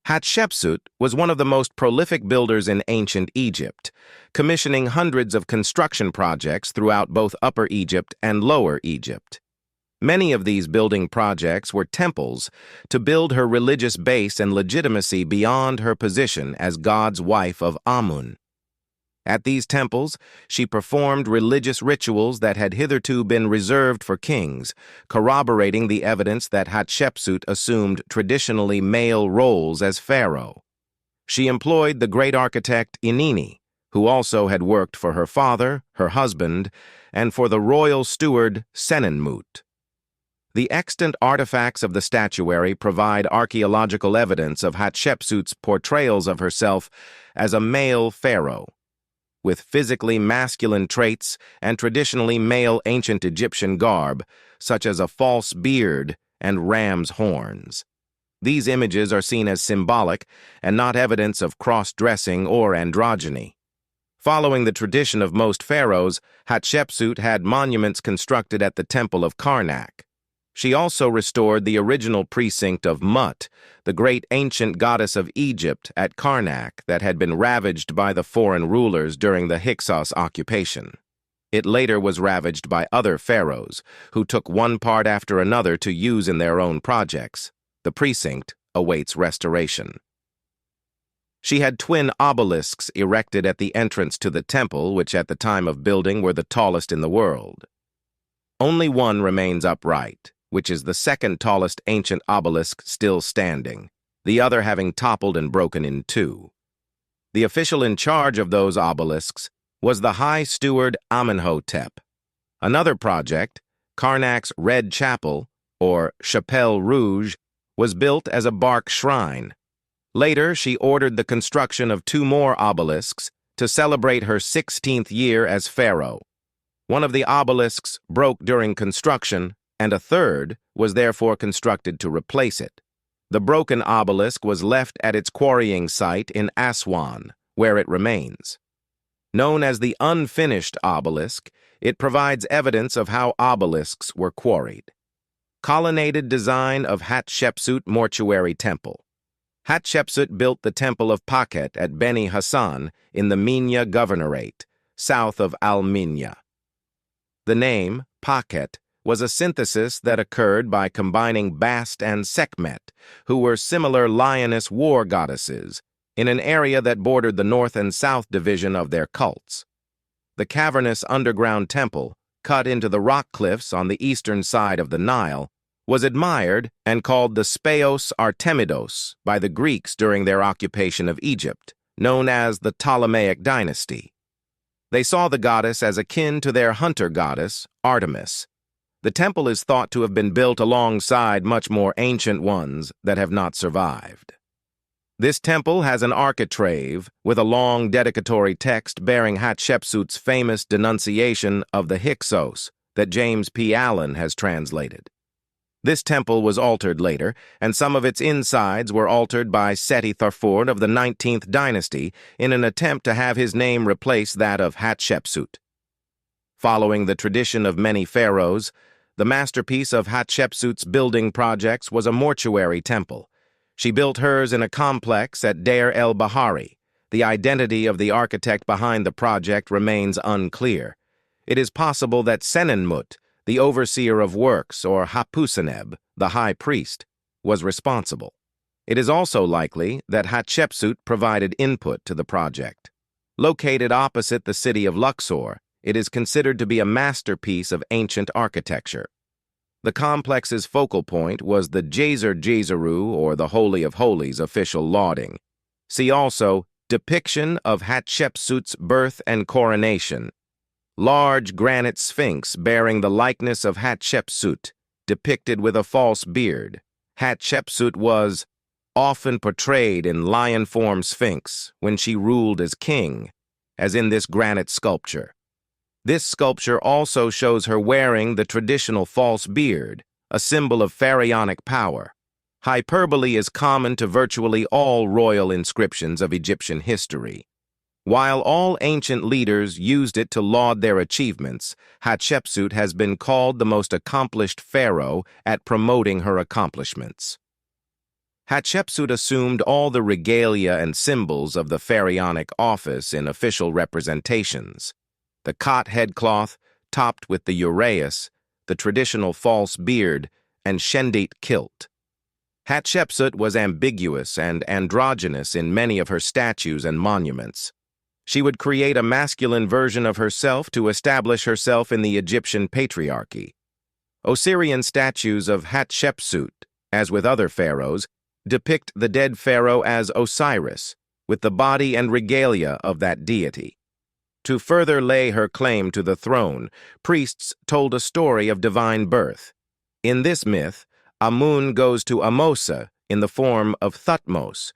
Hatshepsut was one of the most prolific builders in ancient Egypt, commissioning hundreds of construction projects throughout both Upper Egypt and Lower Egypt. Many of these building projects were temples to build her religious base and legitimacy beyond her position as God's wife of Amun. At these temples, she performed religious rituals that had hitherto been reserved for kings, corroborating the evidence that Hatshepsut assumed traditionally male roles as pharaoh. She employed the great architect Ineni, who also had worked for her father, her husband, and for the royal steward Senenmut. The extant artifacts of the statuary provide archaeological evidence of Hatshepsut's portrayals of herself as a male pharaoh, with physically masculine traits and traditionally male ancient Egyptian garb, such as a false beard and ram's horns. These images are seen as symbolic and not evidence of cross-dressing or androgyny. Following the tradition of most pharaohs, Hatshepsut had monuments constructed at the Temple of Karnak. She also restored the original precinct of Mut, the great ancient goddess of Egypt at Karnak that had been ravaged by the foreign rulers during the Hyksos occupation. It later was ravaged by other pharaohs, who took one part after another to use in their own projects. The precinct awaits restoration. She had twin obelisks erected at the entrance to the temple, which at the time of building were the tallest in the world. Only one remains upright, which is the second tallest ancient obelisk still standing, the other having toppled and broken in two. The official in charge of those obelisks was the High Steward Amenhotep. Another project, Karnak's Red Chapel, or Chapelle Rouge, was built as a bark shrine. Later, she ordered the construction of two more obelisks to celebrate her 16th year as pharaoh. One of the obelisks broke during construction, and a third was therefore constructed to replace it. The broken obelisk was left at its quarrying site in Aswan, where it remains. Known as the unfinished obelisk, it provides evidence of how obelisks were quarried. Colonnaded design of Hatshepsut Mortuary Temple. Hatshepsut built the Temple of Pakhet at Beni Hassan in the Minya Governorate, south of Al-Minya. The name, Pakhet, was a synthesis that occurred by combining Bast and Sekhmet, who were similar lioness war goddesses, in an area that bordered the north and south division of their cults. The cavernous underground temple, cut into the rock cliffs on the eastern side of the Nile, was admired and called the Speos Artemidos by the Greeks during their occupation of Egypt, known as the Ptolemaic dynasty. They saw the goddess as akin to their hunter goddess, Artemis. The temple is thought to have been built alongside much more ancient ones that have not survived. This temple has an architrave with a long dedicatory text bearing Hatshepsut's famous denunciation of the Hyksos that James P. Allen has translated. This temple was altered later, and some of its insides were altered by Seti Tharford of the 19th dynasty in an attempt to have his name replace that of Hatshepsut. Following the tradition of many pharaohs, the masterpiece of Hatshepsut's building projects was a mortuary temple. She built hers in a complex at Deir el-Bahari. The identity of the architect behind the project remains unclear. It is possible that Senenmut, the overseer of works, or Hapuseneb, the high priest, was responsible. It is also likely that Hatshepsut provided input to the project. Located opposite the city of Luxor, it is considered to be a masterpiece of ancient architecture. The complex's focal point was the Djeser Djeseru, or the Holy of Holies, official lauding. See also Depiction of Hatshepsut's Birth and Coronation. Large granite sphinx bearing the likeness of Hatshepsut, depicted with a false beard. Hatshepsut was often portrayed in lion-form sphinx when she ruled as king, as in this granite sculpture. This sculpture also shows her wearing the traditional false beard, a symbol of pharaonic power. Hyperbole is common to virtually all royal inscriptions of Egyptian history. While all ancient leaders used it to laud their achievements, Hatshepsut has been called the most accomplished pharaoh at promoting her accomplishments. Hatshepsut assumed all the regalia and symbols of the pharaonic office in official representations. The Khat headcloth, topped with the uraeus, the traditional false beard, and shendit kilt. Hatshepsut was ambiguous and androgynous in many of her statues and monuments. She would create a masculine version of herself to establish herself in the Egyptian patriarchy. Osirian statues of Hatshepsut, as with other pharaohs, depict the dead pharaoh as Osiris, with the body and regalia of that deity. To further lay her claim to the throne, priests told a story of divine birth. In this myth, Amun goes to Amosa in the form of Thutmose,